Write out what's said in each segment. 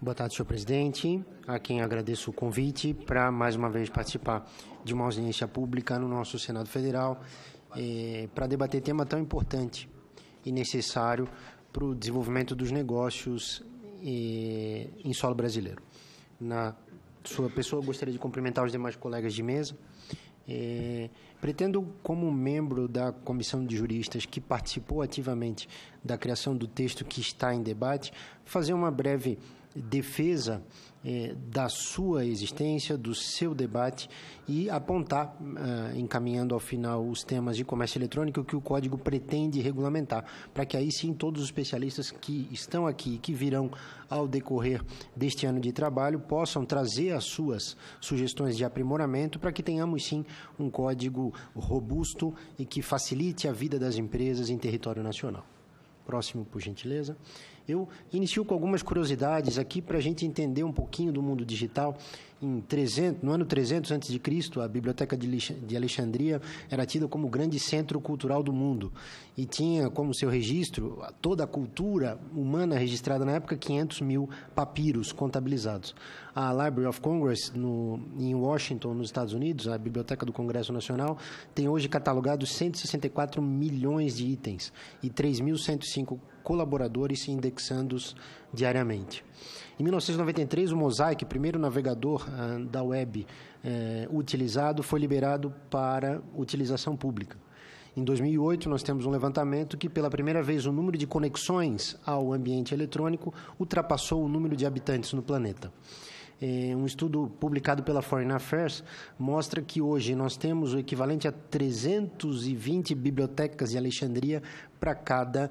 Boa tarde, senhor presidente, a quem agradeço o convite para, mais uma vez, participar de uma audiência pública no nosso Senado Federal para debater tema tão importante e necessário para o desenvolvimento dos negócios em solo brasileiro. Na sua pessoa, gostaria de cumprimentar os demais colegas de mesa. Pretendo, como membro da Comissão de Juristas que participou ativamente da criação do texto que está em debate, fazer uma breve defesa da sua existência, do seu debate e apontar, encaminhando ao final os temas de comércio eletrônico que o Código pretende regulamentar, para que aí sim todos os especialistas que estão aqui e que virão ao decorrer deste ano de trabalho possam trazer as suas sugestões de aprimoramento para que tenhamos sim um código robusto e que facilite a vida das empresas em território nacional. Próximo, por gentileza. Eu inicio com algumas curiosidades aqui para a gente entender um pouquinho do mundo digital. No ano 300 a.C., a Biblioteca de Alexandria era tida como o grande centro cultural do mundo e tinha como seu registro toda a cultura humana registrada na época, 500 mil papiros contabilizados. A Library of Congress, em Washington, nos Estados Unidos, a Biblioteca do Congresso Nacional, tem hoje catalogados 164 milhões de itens e 3.105 colaboradores indexando-os diariamente. Em 1993, o Mosaic, primeiro navegador da web utilizado, foi liberado para utilização pública. Em 2008, nós temos um levantamento que, pela primeira vez, o número de conexões ao ambiente eletrônico ultrapassou o número de habitantes no planeta. Um estudo publicado pela Foreign Affairs mostra que hoje nós temos o equivalente a 320 bibliotecas de Alexandria para cada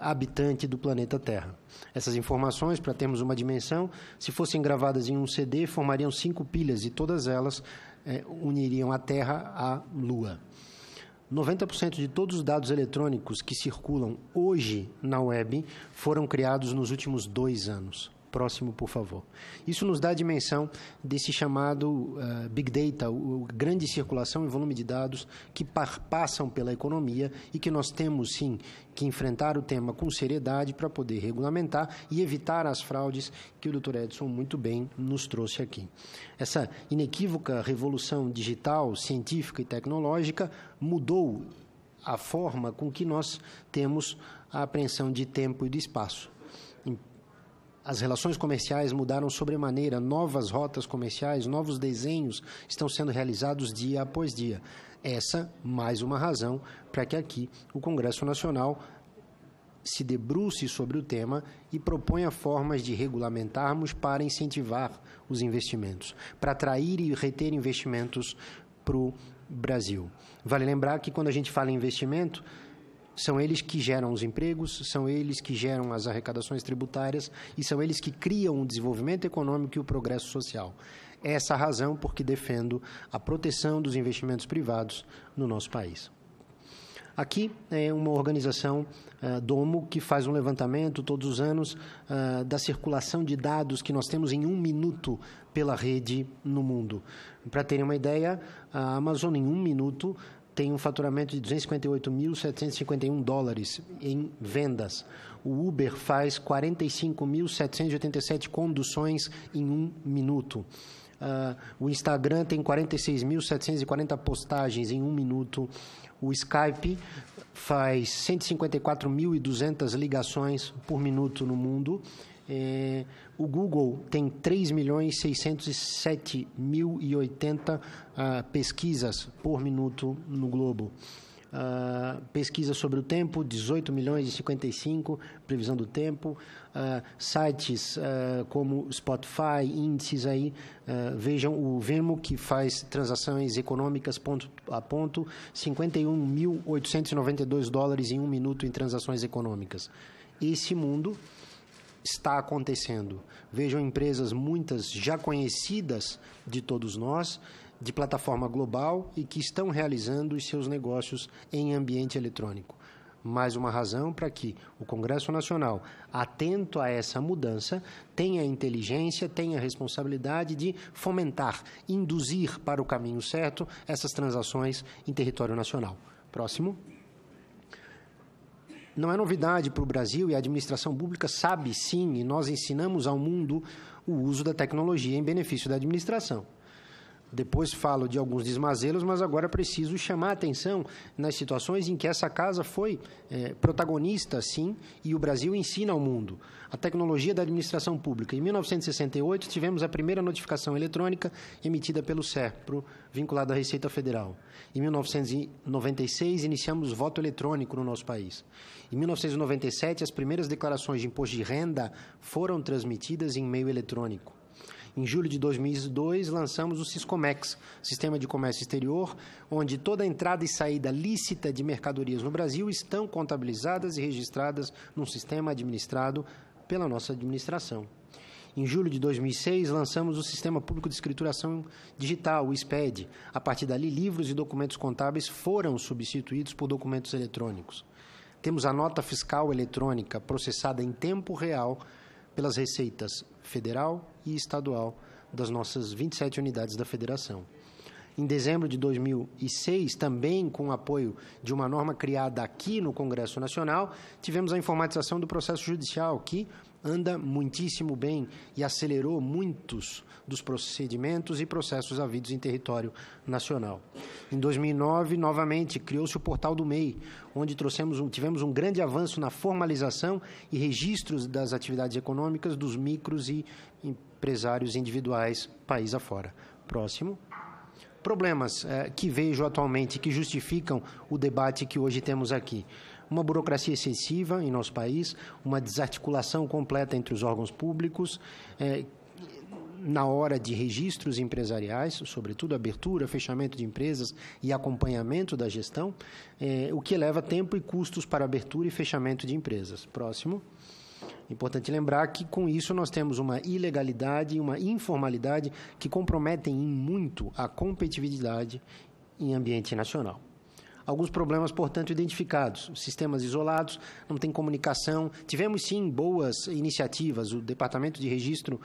habitante do planeta Terra. Essas informações, para termos uma dimensão, se fossem gravadas em um CD, formariam 5 pilhas e todas elas uniriam a Terra à Lua. 90% de todos os dados eletrônicos que circulam hoje na web foram criados nos últimos 2 anos. Próximo, por favor. Isso nos dá a dimensão desse chamado Big Data, grande circulação e volume de dados que passam pela economia e que nós temos, sim, que enfrentar o tema com seriedade para poder regulamentar e evitar as fraudes que o Dr. Edson muito bem nos trouxe aqui. Essa inequívoca revolução digital, científica e tecnológica mudou a forma com que nós temos a apreensão de tempo e de espaço. As relações comerciais mudaram sobremaneira, novas rotas comerciais, novos desenhos estão sendo realizados dia após dia. Essa, mais uma razão para que aqui o Congresso Nacional se debruce sobre o tema e proponha formas de regulamentarmos para incentivar os investimentos, para atrair e reter investimentos para o Brasil. Vale lembrar que quando a gente fala em investimento, são eles que geram os empregos, são eles que geram as arrecadações tributárias e são eles que criam o desenvolvimento econômico e o progresso social. Essa é a razão por que defendo a proteção dos investimentos privados no nosso país. Aqui é uma organização, Domo, que faz um levantamento todos os anos da circulação de dados que nós temos em 1 minuto pela rede no mundo. Para terem uma ideia, a Amazon em 1 minuto tem um faturamento de $258.751 em vendas. O Uber faz 45.787 conduções em 1 minuto. O Instagram tem 46.740 postagens em 1 minuto. O Skype faz 154.200 ligações por minuto no mundo. O Google tem 3.607.080 pesquisas por minuto no globo. Pesquisa sobre o tempo, 18.055.000, previsão do tempo. Sites como Spotify, índices aí, vejam o Venmo, que faz transações econômicas ponto a ponto, $51.892 em 1 minuto em transações econômicas. Esse mundo está acontecendo. Vejam empresas, muitas já conhecidas de todos nós, de plataforma global e que estão realizando os seus negócios em ambiente eletrônico. Mais uma razão para que o Congresso Nacional, atento a essa mudança, tenha a inteligência, tenha a responsabilidade de fomentar, induzir para o caminho certo essas transações em território nacional. Próximo. Não é novidade para o Brasil, e a administração pública sabe sim, e nós ensinamos ao mundo o uso da tecnologia em benefício da administração. Depois falo de alguns desmazelos, mas agora preciso chamar a atenção nas situações em que essa casa foi protagonista, sim, e o Brasil ensina ao mundo. A tecnologia da administração pública. Em 1968, tivemos a primeira notificação eletrônica emitida pelo SERPRO, vinculada à Receita Federal. Em 1996, iniciamos o voto eletrônico no nosso país. Em 1997, as primeiras declarações de imposto de renda foram transmitidas em meio eletrônico. Em julho de 2002, lançamos o Siscomex, Sistema de Comércio Exterior, onde toda a entrada e saída lícita de mercadorias no Brasil estão contabilizadas e registradas num sistema administrado pela nossa administração. Em julho de 2006, lançamos o Sistema Público de Escrituração Digital, o SPED. A partir dali, livros e documentos contábeis foram substituídos por documentos eletrônicos. Temos a nota fiscal eletrônica processada em tempo real pelas receitas federal e estadual das nossas 27 unidades da federação. Em dezembro de 2006, também com o apoio de uma norma criada aqui no Congresso Nacional, tivemos a informatização do processo judicial, que anda muitíssimo bem e acelerou muitos dos procedimentos e processos havidos em território nacional. Em 2009, novamente, criou-se o portal do MEI, onde tivemos um grande avanço na formalização e registros das atividades econômicas dos micros e empresários individuais, país afora. Próximo. Problemas que vejo atualmente que justificam o debate que hoje temos aqui. Uma burocracia excessiva em nosso país, uma desarticulação completa entre os órgãos públicos, na hora de registros empresariais, sobretudo abertura, fechamento de empresas e acompanhamento da gestão, o que leva tempo e custos para abertura e fechamento de empresas. Próximo. Importante lembrar que, com isso, nós temos uma ilegalidade e uma informalidade que comprometem em muito a competitividade em ambiente nacional. Alguns problemas, portanto, identificados. Sistemas isolados, não tem comunicação. Tivemos, sim, boas iniciativas. O Departamento de Registro,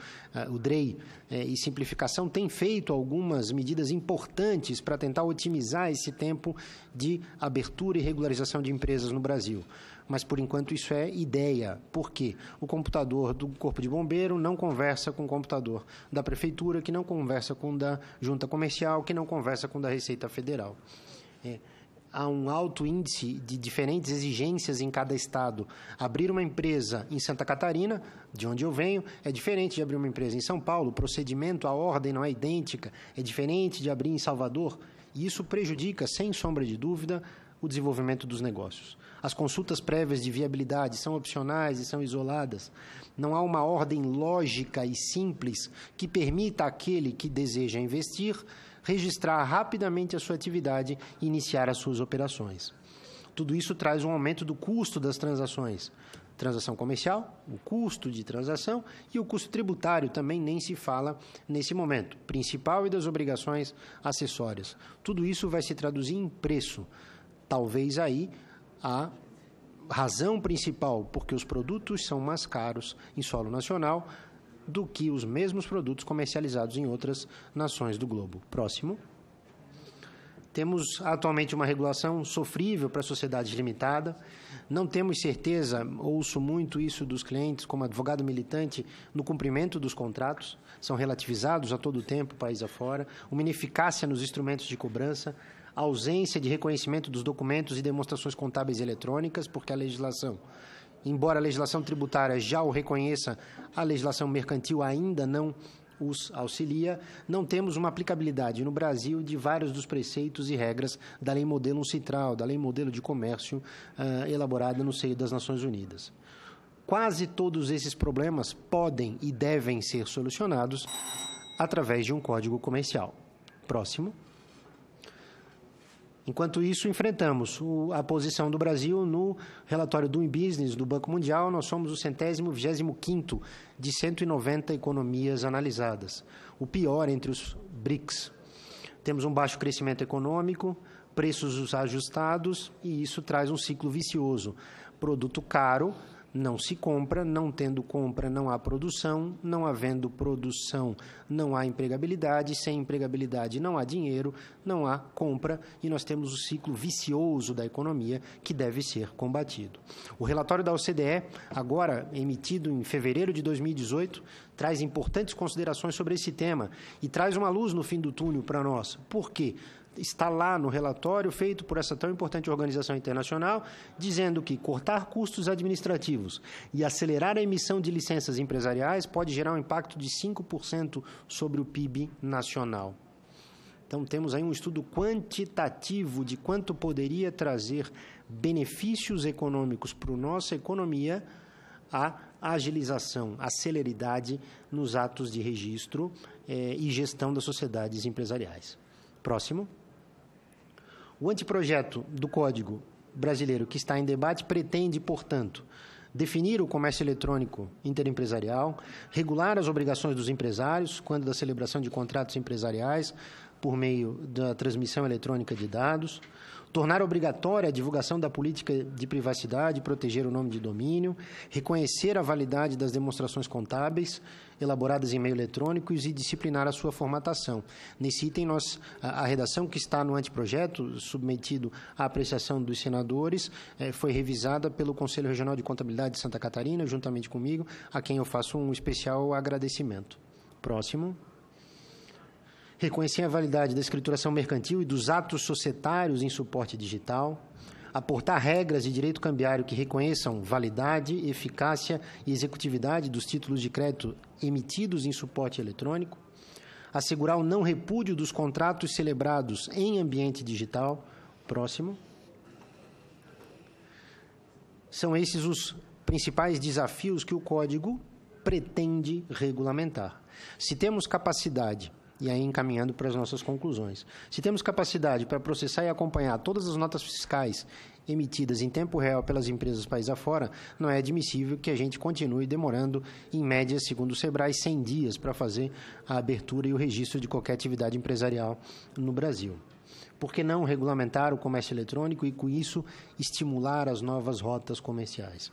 o DREI, e Simplificação, tem feito algumas medidas importantes para tentar otimizar esse tempo de abertura e regularização de empresas no Brasil. Mas, por enquanto, isso é ideia. Por quê? O computador do Corpo de Bombeiro não conversa com o computador da Prefeitura, que não conversa com o da Junta Comercial, que não conversa com o da Receita Federal. Há um alto índice de diferentes exigências em cada estado. Abrir uma empresa em Santa Catarina, de onde eu venho, é diferente de abrir uma empresa em São Paulo. O procedimento, a ordem não é idêntica, é diferente de abrir em Salvador. E isso prejudica, sem sombra de dúvida, o desenvolvimento dos negócios. As consultas prévias de viabilidade são opcionais e são isoladas. Não há uma ordem lógica e simples que permita àquele que deseja investir registrar rapidamente a sua atividade e iniciar as suas operações. Tudo isso traz um aumento do custo das transações. Transação comercial, o custo de transação e o custo tributário também nem se fala nesse momento, principal e das obrigações acessórias. Tudo isso vai se traduzir em preço. Talvez aí a razão principal porque os produtos são mais caros em solo nacional do que os mesmos produtos comercializados em outras nações do globo. Próximo. Temos atualmente uma regulação sofrível para a sociedade limitada. Não temos certeza, ouço muito isso dos clientes como advogado militante, no cumprimento dos contratos. São relativizados a todo tempo, país afora. Uma ineficácia nos instrumentos de cobrança. A ausência de reconhecimento dos documentos e demonstrações contábeis eletrônicas, porque a legislação, embora a legislação tributária já o reconheça, a legislação mercantil ainda não os auxilia. Não temos uma aplicabilidade no Brasil de vários dos preceitos e regras da Lei Modelo UNCITRAL, da Lei Modelo de Comércio, elaborada no seio das Nações Unidas. Quase todos esses problemas podem e devem ser solucionados através de um código comercial. Próximo. Enquanto isso, enfrentamos a posição do Brasil no relatório Doing Business do Banco Mundial. Nós somos o 125º de 190 economias analisadas, o pior entre os BRICS. Temos um baixo crescimento econômico, preços ajustados, e isso traz um ciclo vicioso. Produto caro, não se compra, não tendo compra não há produção, não havendo produção não há empregabilidade, sem empregabilidade não há dinheiro, não há compra e nós temos o ciclo vicioso da economia que deve ser combatido. O relatório da OCDE, agora emitido em fevereiro de 2018, traz importantes considerações sobre esse tema e traz uma luz no fim do túnel para nós. Por quê? Está lá no relatório feito por essa tão importante organização internacional, dizendo que cortar custos administrativos e acelerar a emissão de licenças empresariais pode gerar um impacto de 5% sobre o PIB nacional. Então, temos aí um estudo quantitativo de quanto poderia trazer benefícios econômicos para a nossa economia a agilização, a celeridade nos atos de registro e gestão das sociedades empresariais. Próximo. O anteprojeto do Código Brasileiro que está em debate pretende, portanto, definir o comércio eletrônico interempresarial, regular as obrigações dos empresários quando da celebração de contratos empresariais por meio da transmissão eletrônica de dados, tornar obrigatória a divulgação da política de privacidade, proteger o nome de domínio, reconhecer a validade das demonstrações contábeis elaboradas em meio eletrônico e disciplinar a sua formatação. Nesse item, a redação que está no anteprojeto, submetido à apreciação dos senadores, foi revisada pelo Conselho Regional de Contabilidade de Santa Catarina, juntamente comigo, a quem eu faço um especial agradecimento. Próximo. Reconhecer a validade da escrituração mercantil e dos atos societários em suporte digital, aportar regras de direito cambiário que reconheçam validade, eficácia e executividade dos títulos de crédito emitidos em suporte eletrônico, assegurar o não repúdio dos contratos celebrados em ambiente digital. Próximo. São esses os principais desafios que o Código pretende regulamentar. Se temos capacidade, e aí encaminhando para as nossas conclusões, se temos capacidade para processar e acompanhar todas as notas fiscais emitidas em tempo real pelas empresas país afora, não é admissível que a gente continue demorando, em média, segundo o SEBRAE, 100 dias para fazer a abertura e o registro de qualquer atividade empresarial no Brasil. Por que não regulamentar o comércio eletrônico e, com isso, estimular as novas rotas comerciais?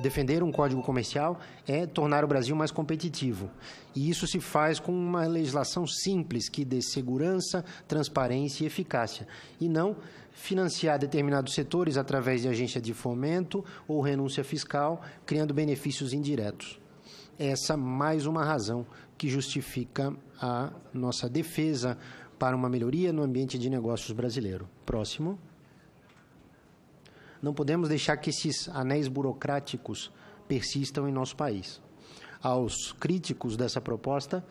Defender um código comercial é tornar o Brasil mais competitivo. E isso se faz com uma legislação simples que dê segurança, transparência e eficácia. E não financiar determinados setores através de agência de fomento ou renúncia fiscal, criando benefícios indiretos. Essa mais uma razão que justifica a nossa defesa para uma melhoria no ambiente de negócios brasileiro. Próximo. Não podemos deixar que esses anéis burocráticos persistam em nosso país. Aos críticos dessa proposta,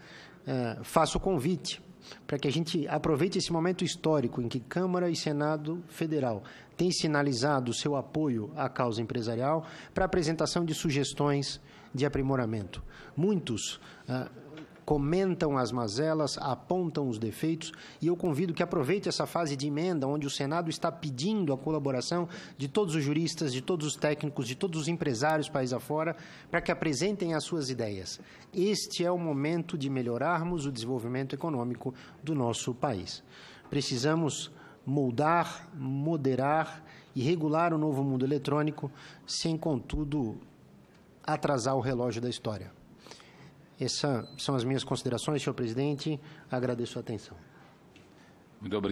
faço o convite para que a gente aproveite esse momento histórico em que Câmara e Senado Federal têm sinalizado o seu apoio à causa empresarial para a apresentação de sugestões de aprimoramento. Muitos comentam as mazelas, apontam os defeitos, e eu convido que aproveite essa fase de emenda, onde o Senado está pedindo a colaboração de todos os juristas, de todos os técnicos, de todos os empresários país afora, para que apresentem as suas ideias. Este é o momento de melhorarmos o desenvolvimento econômico do nosso país. Precisamos moldar, moderar e regular o novo mundo eletrônico, sem, contudo, atrasar o relógio da história. Essas são as minhas considerações, senhor presidente. Agradeço a atenção. Muito obrigado.